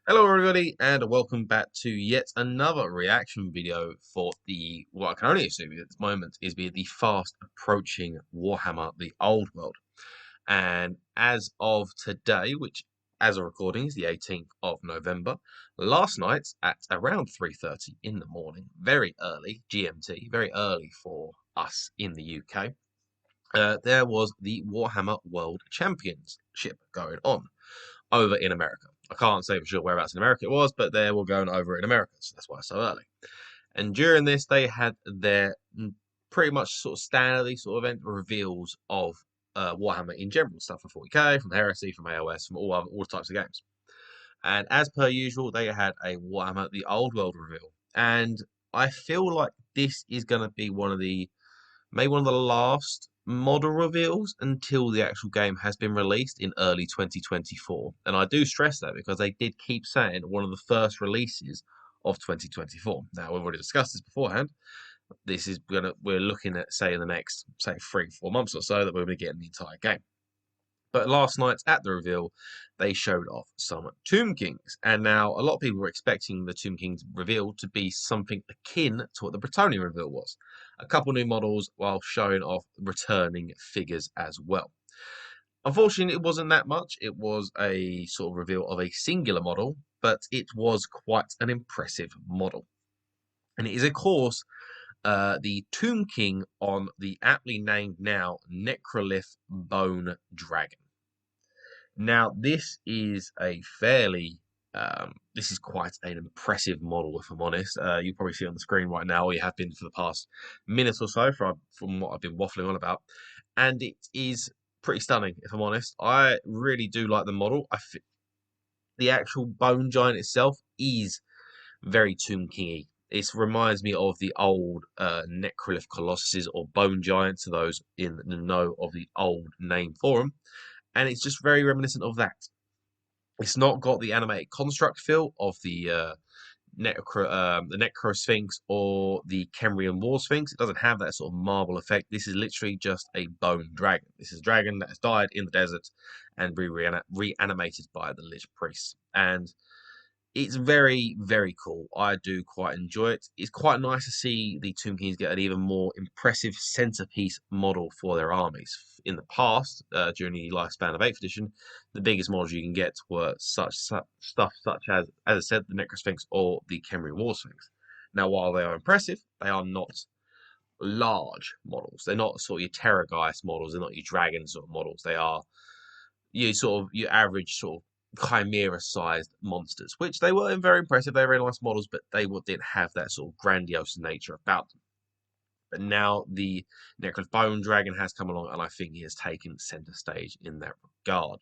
Hello everybody and welcome back to yet another reaction video for what I can only assume at this moment is the fast approaching Warhammer the Old World. And as of today, which as a recording is the 18th of November, last night at around 3:30 in the morning, very early GMT, very early for us in the UK, there was the Warhammer World Championship going on over in America. I can't say for sure whereabouts in America it was, but they were going over in America, so that's why it's so early. And during this, they had their pretty much sort of standard sort of event reveals of Warhammer in general, stuff from 40k, from Heresy, from AOS, from all types of games. And as per usual, they had a Warhammer the Old World reveal, and I feel like this is going to be maybe one of the last model reveals until the actual game has been released in early 2024. And I do stress that because they did keep saying one of the first releases of 2024. Now, we've already discussed this beforehand. We're looking at, say, in the next, say, 3-4 months or so that we're going to get the entire game. But last night at the reveal, they showed off some Tomb Kings. And now a lot of people were expecting the Tomb Kings reveal to be something akin to what the Bretonnia reveal was. A couple new models while showing off returning figures as well. Unfortunately, it wasn't that much. It was a sort of reveal of a singular model, but it was quite an impressive model. And it is, of course, the Tomb King on the aptly named now Necrolith Bone Dragon. Now, this is this is quite an impressive model, if I'm honest. You probably see it on the screen right now, or you have been for the past minute or so from what I've been waffling on about. And it is pretty stunning, if I'm honest. I really do like the model. The actual bone giant itself is very Tomb King-y. It reminds me of the old Necrolith Colossuses or Bone Giants, to those in the know of the old name for them. And it's just very reminiscent of that. It's not got the animated construct feel of the Necro Sphinx or the Kemrian War Sphinx. It doesn't have that sort of marble effect. This is literally just a bone dragon. This is a dragon that has died in the desert and reanimated by the Lich Priests. And it's very, very cool. I do quite enjoy it. It's quite nice to see the Tomb Kings get an even more impressive centerpiece model for their armies. In the past, during the lifespan of 8th edition, the biggest models you can get were stuff such as I said, the Necrosphinx or the Kemri War Sphinx. Now, while they are impressive, they are not large models. They're not sort of your Terrorgeist models. They're not your Dragon sort of models. They are your average sort of chimera-sized monsters, which they were very impressive. They were very nice models, but they didn't have that sort of grandiose nature about them. But now the Necrolith Bone Dragon has come along, and I think he has taken center stage in that regard.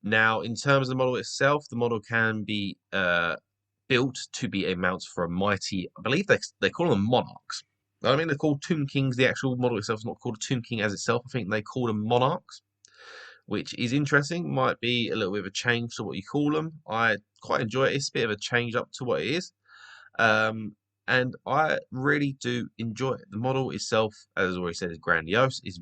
Now, in terms of the model itself, the model can be built to be a mount for a mighty, I believe they call them monarchs. I mean, they're called Tomb Kings. The actual model itself is not called a Tomb King as itself. I think they call them monarchs, which is interesting. Might be a little bit of a change to what you call them. I quite enjoy it. It's a bit of a change up to what it is. And I really do enjoy it. The model itself, as I already said, is grandiose. It's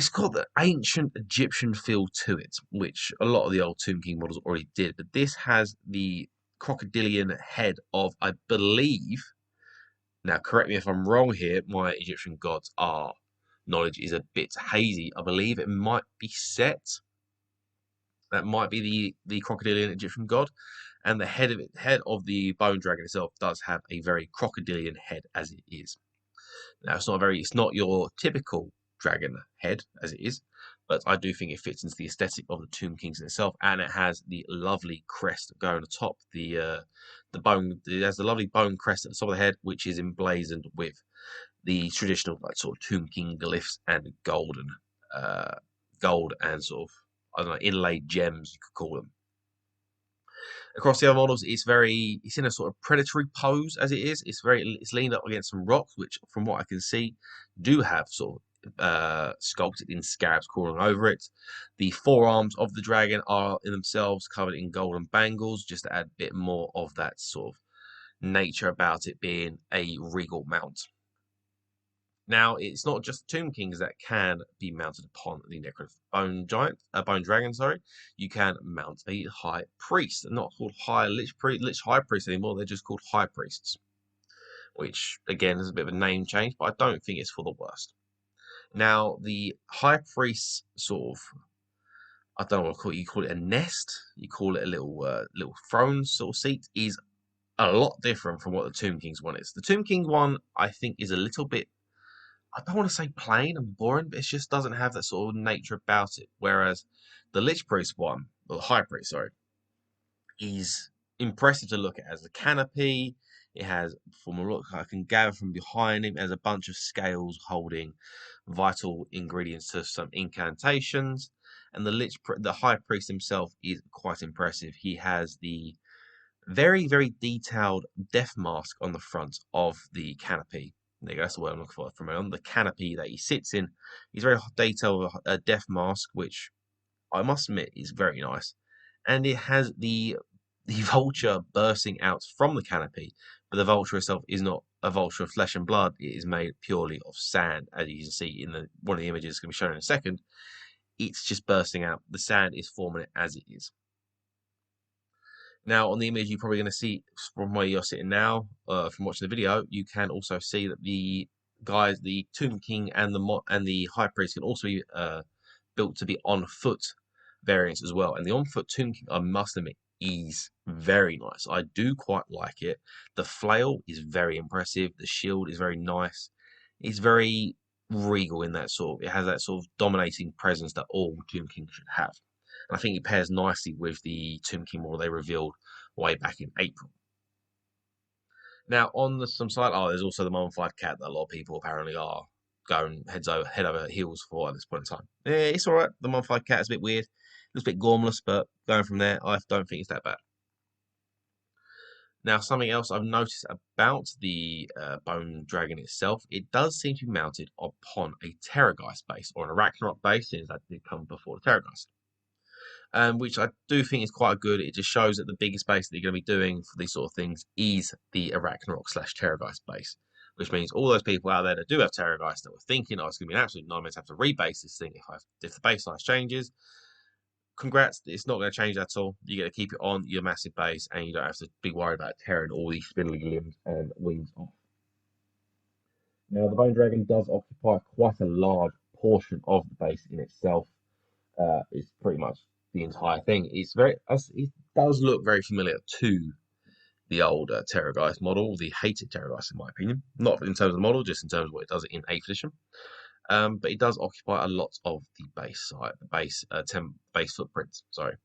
got the ancient Egyptian feel to it, which a lot of the old Tomb King models already did. But this has the crocodilian head of, I believe, now correct me if I'm wrong here, my Egyptian gods are knowledge is a bit hazy. I believe it might be Set. That might be the crocodilian Egyptian god, and the head of the bone dragon itself does have a very crocodilian head as it is. Now it's not your typical dragon head as it is, but I do think it fits into the aesthetic of the Tomb Kings itself, and it has the lovely crest going atop the bone. It has the lovely bone crest at the top of the head, which is emblazoned with the traditional like sort of Tomb King glyphs and gold and sort of, I don't know, inlaid gems, you could call them. Across the other models, it's in a sort of predatory pose as it is. It's leaned up against some rocks, which from what I can see do have sort of sculpted in scarabs crawling over it. The forearms of the dragon are in themselves covered in golden bangles, just to add a bit more of that sort of nature about it being a regal mount. Now, it's not just Tomb Kings that can be mounted upon the Necrolith Bone Dragon, sorry. You can mount a High Priest. They're not called Lich High Priest anymore, they're just called High Priests, which, again, is a bit of a name change, but I don't think it's for the worst. Now, the High Priest sort of, I don't know what to call it, you call it a nest, you call it a little throne sort of seat, is a lot different from what the Tomb Kings one is. The Tomb King one, I think, is a little bit, I don't want to say plain and boring, but it just doesn't have that sort of nature about it. Whereas the Lich Priest one, or the High Priest, sorry, is impressive to look at. It has a canopy, it has, from a look I can gather from behind him, it has a bunch of scales holding vital ingredients to some incantations. And the High Priest himself is quite impressive. He has the very, very detailed death mask on the front of the canopy. There you go, that's the word I'm looking for. From on the canopy that he sits in, he's very detailed a death mask, which I must admit is very nice. And it has the vulture bursting out from the canopy, but the vulture itself is not a vulture of flesh and blood. It is made purely of sand, as you can see in one of the images going to be shown in a second. It's just bursting out. The sand is forming it as it is. Now, on the image, you're probably going to see from where you're sitting now, from watching the video, you can also see that the guys, the Tomb King and the High Priest, can also be built to be on foot variants as well. And the on foot Tomb King, I must admit, is very nice. I do quite like it. The flail is very impressive. The shield is very nice. It's very regal in that sort of, it has that sort of dominating presence that all Tomb King should have. And I think it pairs nicely with the Tomb King model they revealed way back in April. Now, on some side, there's also the mummified cat that a lot of people apparently are going head over heels for at this point in time. Yeah, it's all right. The mummified cat is a bit weird. It's a bit gormless, but going from there, I don't think it's that bad. Now, something else I've noticed about the Bone Dragon itself, it does seem to be mounted upon a Terrorgeist base, or an Arachnarok base, since that did come before the Terrorgeist. Which I do think is quite good. It just shows that the biggest base that you're going to be doing for these sort of things is the Arachnarok / Terrorgeist base, which means all those people out there that do have Terrorgeist that were thinking, oh, it's going to be an absolute nightmare to have to rebase this thing if the base size changes. Congrats, it's not going to change at all. You get to keep it on your massive base, and you don't have to be worried about tearing all these spindly limbs and wings off. Now, the Bone Dragon does occupy quite a large portion of the base in itself. It's pretty much the entire thing. It does look very familiar to the old Terrorgeist model, the hated Terrorgeist in my opinion. Not in terms of the model, just in terms of what it does in 8th edition. But it does occupy a lot of the base footprint. Sorry,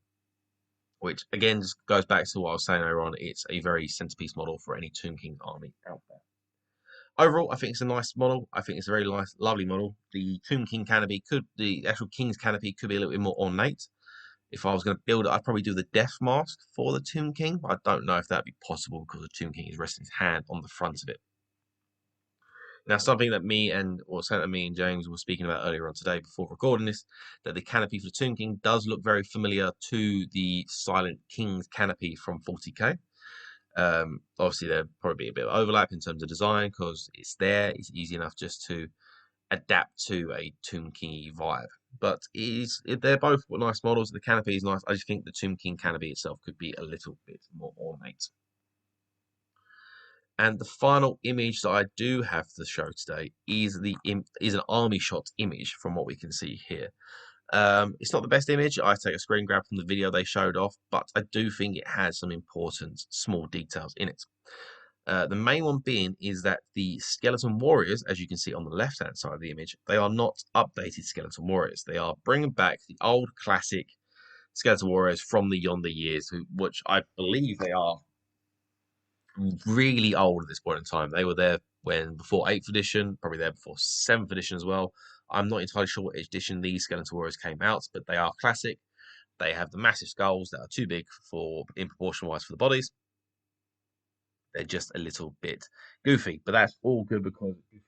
which again just goes back to what I was saying earlier on. It's a very centerpiece model for any Tomb King army out there. Overall, I think it's a nice model. I think it's a very nice, lovely model. The Tomb King canopy the actual King's canopy could be a little bit more ornate. If I was going to build it, I'd probably do the death mask for the Tomb King, but I don't know if that'd be possible because the Tomb King is resting his hand on the front of it. Now, something that me and James were speaking about earlier on today before recording this, that the canopy for the Tomb King does look very familiar to the Silent King's canopy from 40k. Obviously, there'd probably be a bit of overlap in terms of design because it's there. It's easy enough just to adapt to a Tomb King vibe. But they're both nice models. The canopy is nice. I just think the Tomb King canopy itself could be a little bit more ornate. And the final image that I do have to show today is an army shot image from what we can see here. It's not the best image. I take a screen grab from the video they showed off, but I do think it has some important small details in it. The main one being is that the skeleton warriors, as you can see on the left-hand side of the image, they are not updated skeleton warriors. They are bringing back the old classic skeleton warriors from the yonder years, which I believe they are really old at this point in time. They were there before 8th edition, probably there before 7th edition as well. I'm not entirely sure what edition these skeleton warriors came out, but they are classic. They have the massive skulls that are too big in proportion wise for the bodies. They're just a little bit goofy, but that's all good because goofiness is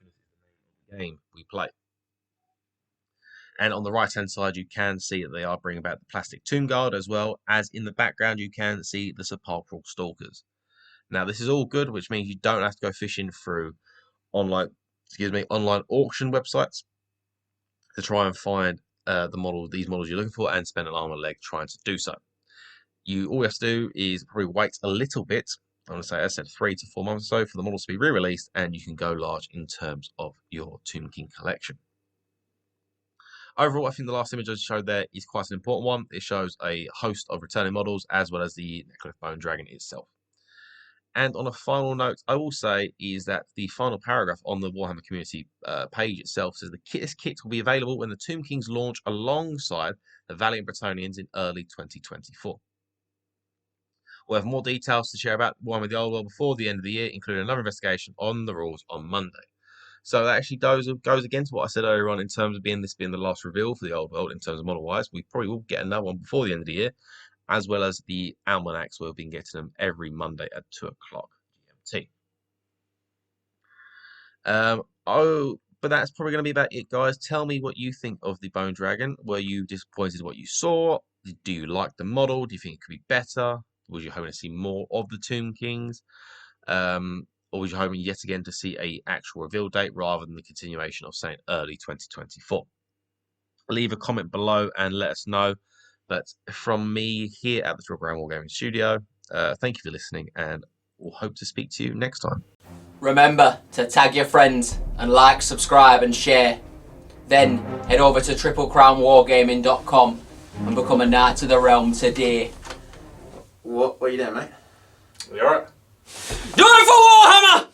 the name of the game we play. And on the right hand side, you can see that they are bringing back the plastic tomb guard, as well as in the background you can see the sepulchral stalkers. Now, this is all good, which means you don't have to go fishing through online online auction websites to try and find these models you're looking for and spend an arm and a leg trying to do so. All you have to do is probably wait a little bit. I'm going to say, as I said, 3 to 4 months or so for the models to be re-released, and you can go large in terms of your Tomb King collection. Overall, I think the last image I showed there is quite an important one. It shows a host of returning models as well as the Necrolith Bone Dragon itself. And on a final note, I will say is that the final paragraph on the Warhammer community page itself says this kit will be available when the Tomb Kings launch alongside the Valiant Bretonnians in early 2024. We'll have more details to share about Warhammer the Old World before the end of the year, including another investigation on the rules on Monday. So that actually goes against what I said earlier on in terms of this being the last reveal for the Old World in terms of model-wise. We probably will get another one before the end of the year, as well as the almanacs. We've been getting them every Monday at 2 o'clock GMT. But that's probably going to be about it, guys. Tell me what you think of the Bone Dragon. Were you disappointed in what you saw? Do you like the model? Do you think it could be better? Was you hoping to see more of the Tomb Kings? Or was you hoping yet again to see an actual reveal date rather than the continuation of saying early 2024? Leave a comment below and let us know. But from me here at the Triple Crown Wargaming Studio, thank you for listening, and we'll hope to speak to you next time. Remember to tag your friends and like, subscribe and share. Then head over to triplecrownwargaming.com and become a Knight of the Realm today. What are you doing, mate? Are you alright? Do it for Warhammer!